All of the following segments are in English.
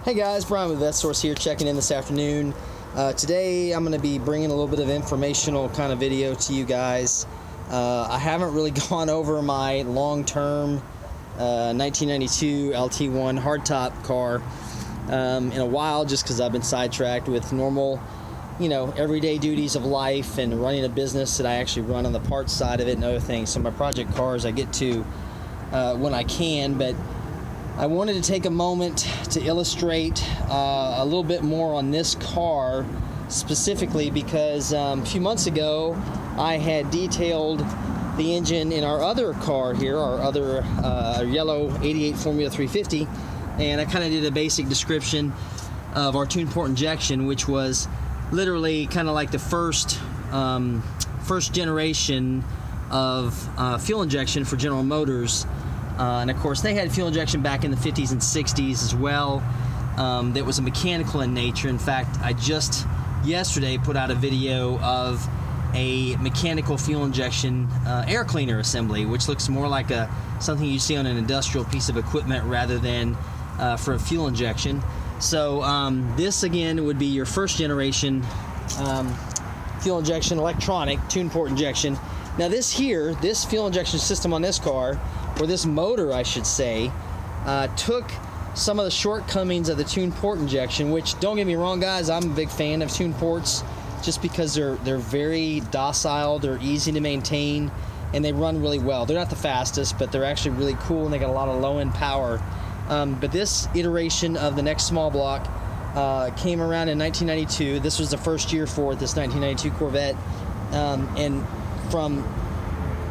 Hey guys, Brian with VetteSource here, checking in this afternoon. Today I'm going to be bringing a little bit of informational kind of video to you guys. I haven't really gone over my long-term 1992 LT-1 hardtop car in a while, just because I've been sidetracked with normal, everyday duties of life and running a business that I actually run on the parts side of it and other things. So my project cars I get to when I can, but I wanted to take a moment to illustrate a little bit more on this car specifically because a few months ago I had detailed the engine in our other car here, our other yellow 88 Formula 350, and I kind of did a basic description of our tune port injection, which was literally kind of like the first generation of fuel injection for General Motors. And of course they had fuel injection back in the 50s and 60s as well, that was a mechanical in nature. In fact, I just yesterday put out a video of a mechanical fuel injection air cleaner assembly, which looks more like something you see on an industrial piece of equipment rather than for a fuel injection. So this again would be your first generation fuel injection electronic tune port injection. Now this fuel injection system on this car, or this motor I should say, took some of the shortcomings of the tune port injection, which, don't get me wrong guys, I'm a big fan of tune ports just because they're very docile, they're easy to maintain, and they run really well. They're not the fastest, but they're actually really cool and they got a lot of low-end power. But this iteration of the next small block came around in 1992. This was the first year for it, this 1992 Corvette, and from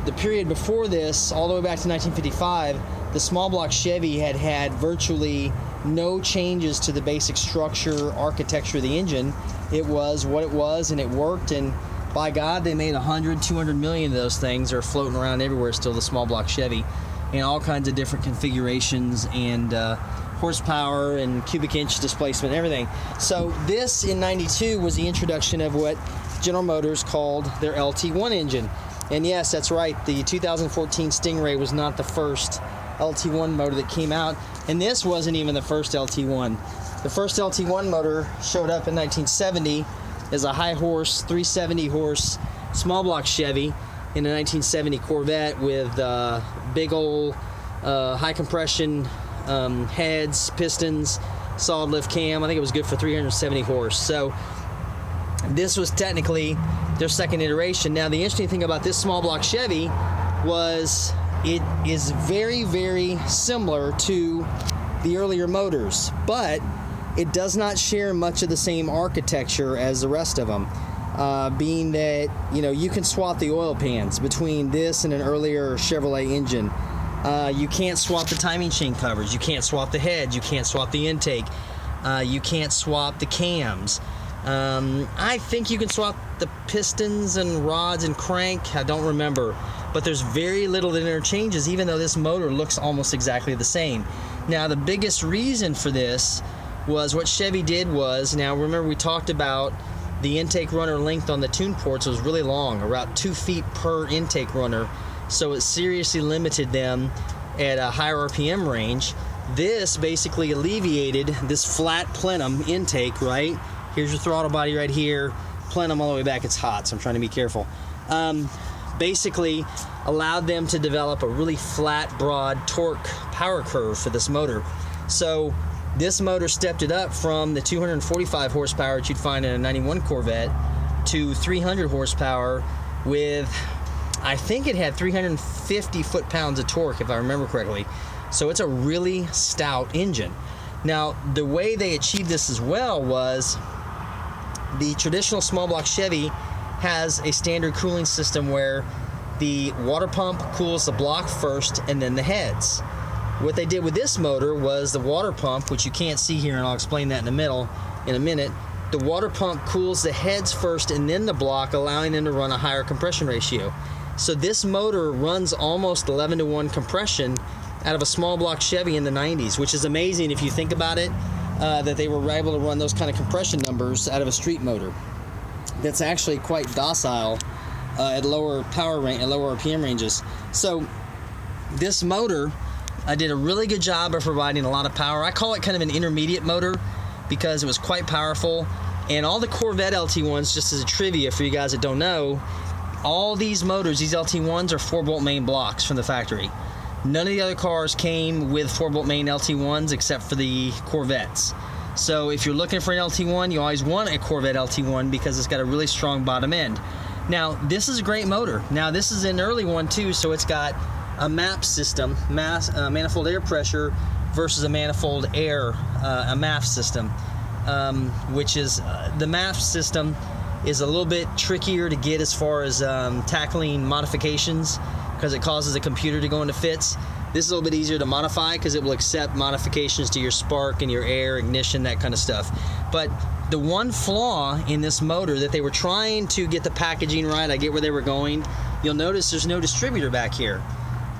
the period before this, all the way back to 1955, the small block Chevy had virtually no changes to the basic structure, architecture of the engine. It was what it was, and it worked, and by God, they made 100, 200 million of those things are floating around everywhere still, the small block Chevy, in all kinds of different configurations and horsepower and cubic inch displacement, everything. So this, in 92, was the introduction of what General Motors called their LT-1 engine. And yes, that's right, the 2014 Stingray was not the first LT-1 motor that came out, and this wasn't even the first LT-1. The first LT-1 motor showed up in 1970 as a high horse, 370 horse small block Chevy in a 1970 Corvette with big old high compression heads, pistons, solid lift cam. I think it was good for 370 horse. So this was technically their second iteration. Now the interesting thing about this small block Chevy was it is very, very similar to the earlier motors, but it does not share much of the same architecture as the rest of them, being that you can swap the oil pans between this and an earlier Chevrolet engine. You can't swap the timing chain covers, you can't swap the heads, you can't swap the intake, you can't swap the cams. I think you can swap the pistons and rods and crank, I don't remember, but there's very little that interchanges, even though this motor looks almost exactly the same. Now the biggest reason for this was what Chevy did was, now remember we talked about the intake runner length on the tune ports was really long, around 2 feet per intake runner, so it seriously limited them at a higher RPM range. This basically alleviated this flat plenum intake, right? Here's your throttle body right here, plenum all the way back, it's hot, so I'm trying to be careful. Basically allowed them to develop a really flat, broad torque power curve for this motor. So this motor stepped it up from the 245 horsepower that you'd find in a 91 Corvette to 300 horsepower with, I think it had 350 foot-pounds of torque if I remember correctly. So it's a really stout engine. Now the way they achieved this as well was the traditional small block Chevy has a standard cooling system where the water pump cools the block first and then the heads. What they did with this motor was the water pump, which you can't see here, and I'll explain that in a minute. The water pump cools the heads first and then the block, allowing them to run a higher compression ratio. So this motor runs almost 11-to-1 compression out of a small block Chevy in the 90s, which is amazing if you think about it, that they were able to run those kind of compression numbers out of a street motor. That's actually quite docile at lower power range, at lower RPM ranges. So this motor did a really good job of providing a lot of power. I call it kind of an intermediate motor because it was quite powerful. And all the Corvette LT-1s, just as a trivia for you guys that don't know, all these motors, these LT-1s, are 4-bolt main blocks from the factory. None of the other cars came with 4-bolt main LT-1s except for the Corvettes. So if you're looking for an LT-1, you always want a Corvette LT-1 because it's got a really strong bottom end. Now, this is a great motor. Now, this is an early one too, so it's got a MAP system, manifold air pressure versus a manifold air, a MAF system, which is, the MAF system is a little bit trickier to get as far as tackling modifications because it causes a computer to go into fits. This is a little bit easier to modify because it will accept modifications to your spark and your air, ignition, that kind of stuff. But the one flaw in this motor that they were trying to get the packaging right, I get where they were going, you'll notice there's no distributor back here.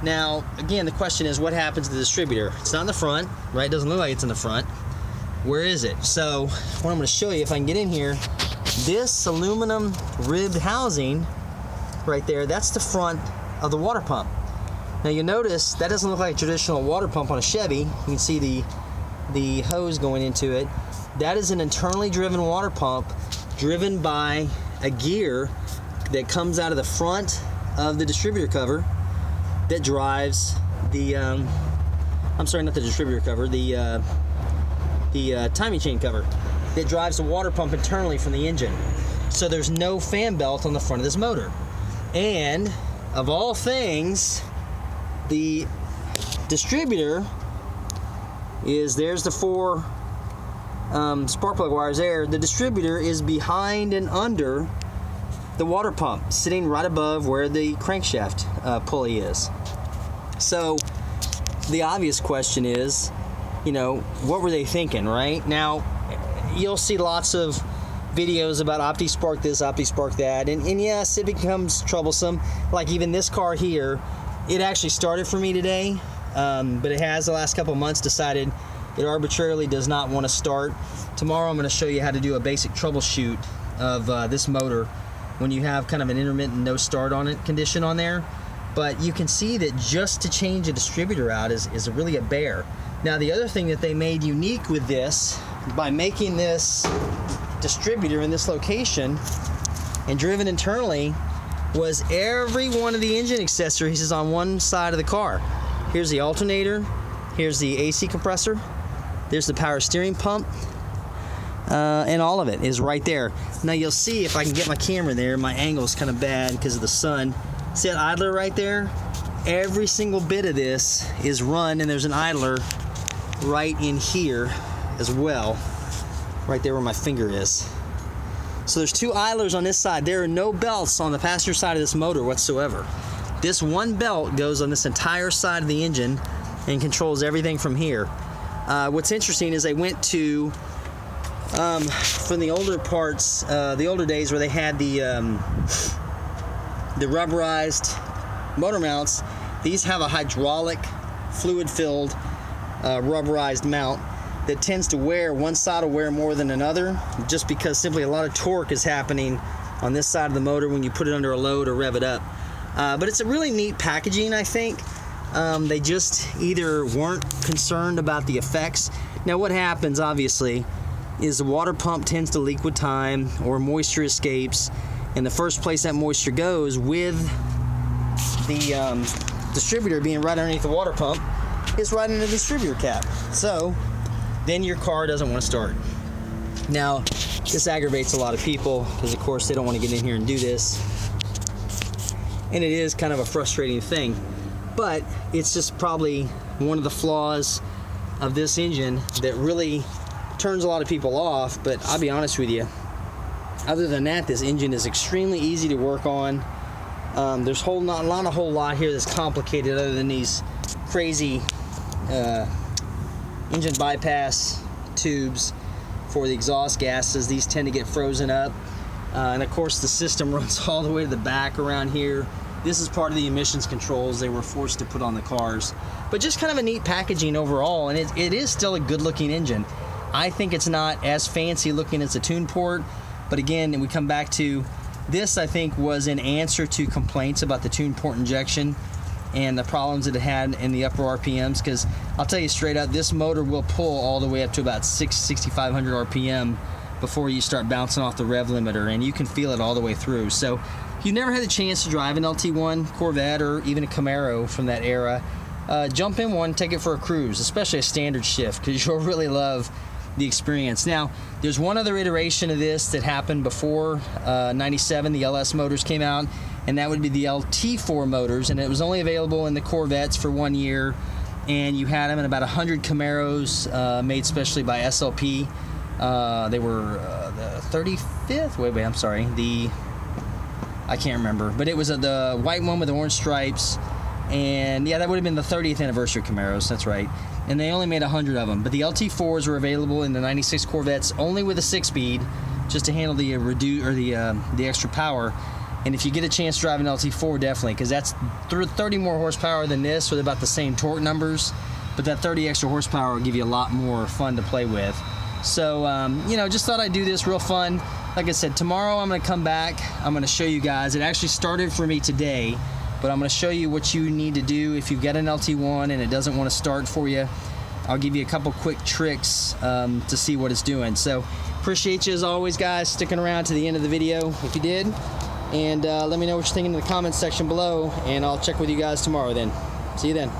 Now, again, the question is, what happens to the distributor? It's not in the front, right? It doesn't look like it's in the front. Where is it? So, what I'm going to show you, if I can get in here, this aluminum ribbed housing right there, that's the front of the water pump. Now, you'll notice that doesn't look like a traditional water pump on a Chevy. You can see the hose going into it. That is an internally driven water pump driven by a gear that comes out of the front of the distributor cover that drives the, I'm sorry, not the distributor cover, the timing chain cover that drives the water pump internally from the engine. So there's no fan belt on the front of this motor. And of all things, the distributor is, there's the 4 spark plug wires there. The distributor is behind and under the water pump, sitting right above where the crankshaft pulley is. So the obvious question is, you know, what were they thinking, right? Now, you'll see lots of videos about OptiSpark this, OptiSpark that, and yes, it becomes troublesome. Like even this car here, it actually started for me today, but it has the last couple months decided it arbitrarily does not want to start. Tomorrow I'm going to show you how to do a basic troubleshoot of this motor when you have kind of an intermittent no start on it condition on there. But you can see that just to change a distributor out is really a bear. Now, the other thing that they made unique with this, by making this distributor in this location and driven internally, was every one of the engine accessories is on one side of the car. Here's the alternator, here's the AC compressor, there's the power steering pump, and all of it is right there. Now you'll see, if I can get my camera there, my angle's kind of bad because of the sun. See that idler right there? Every single bit of this is run, and there's an idler right in here as well, right there where my finger is. So there's 2 idlers on this side. There are no belts on the passenger side of this motor whatsoever. This one belt goes on this entire side of the engine and controls everything from here. What's interesting is they went to, from the older parts, the older days where they had the rubberized motor mounts. These have a hydraulic, fluid-filled, rubberized mount that tends to wear, one side will wear more than another, just because simply a lot of torque is happening on this side of the motor when you put it under a load or rev it up. But it's a really neat packaging, I think. They just either weren't concerned about the effects. Now what happens, obviously, is the water pump tends to leak with time, or moisture escapes, and the first place that moisture goes, with the distributor being right underneath the water pump, is right in the distributor cap. So then your car doesn't want to start. Now, this aggravates a lot of people because, of course, they don't want to get in here and do this. And it is kind of a frustrating thing. But it's just probably one of the flaws of this engine that really turns a lot of people off. But I'll be honest with you, other than that, this engine is extremely easy to work on. There's not a whole lot here that's complicated other than these crazy engine bypass tubes for the exhaust gases. These tend to get frozen up, and of course the system runs all the way to the back around here. This is part of the emissions controls they were forced to put on the cars. But just kind of a neat packaging overall, and it is still a good looking engine. I think it's not as fancy looking as a tune port, but again, we come back to this. I think was an answer to complaints about the tune port injection. and the problems that it had in the upper RPMs, because I'll tell you straight up, this motor will pull all the way up to about 6,500 RPM before you start bouncing off the rev limiter, and you can feel it all the way through. So if you've never had the chance to drive an LT-1 Corvette or even a Camaro from that era, jump in one, take it for a cruise, especially a standard shift, because you'll really love the experience. Now, there's one other iteration of this that happened before 97, the LS motors came out, and that would be the LT-4 motors, and it was only available in the Corvettes for 1 year, and you had them in about 100 Camaros made specially by SLP. They were the 35th, wait, I'm sorry, I can't remember, but it was the white one with the orange stripes, and yeah, that would have been the 30th anniversary Camaros, that's right. And they only made 100 of them, but the LT-4s were available in the 96 Corvettes only with a 6-speed, just to handle the the extra power. And if you get a chance to drive an LT-4, definitely, because that's 30 more horsepower than this with about the same torque numbers, but that 30 extra horsepower will give you a lot more fun to play with. So, you know, just thought I'd do this real fun. Like I said, tomorrow I'm going to come back. I'm going to show you guys. It actually started for me today, but I'm going to show you what you need to do if you've got an LT-1 and it doesn't want to start for you. I'll give you a couple quick tricks to see what it's doing. So, appreciate you as always, guys, sticking around to the end of the video if you did. And let me know what you're thinking in the comments section below, and I'll check with you guys tomorrow then. See you then.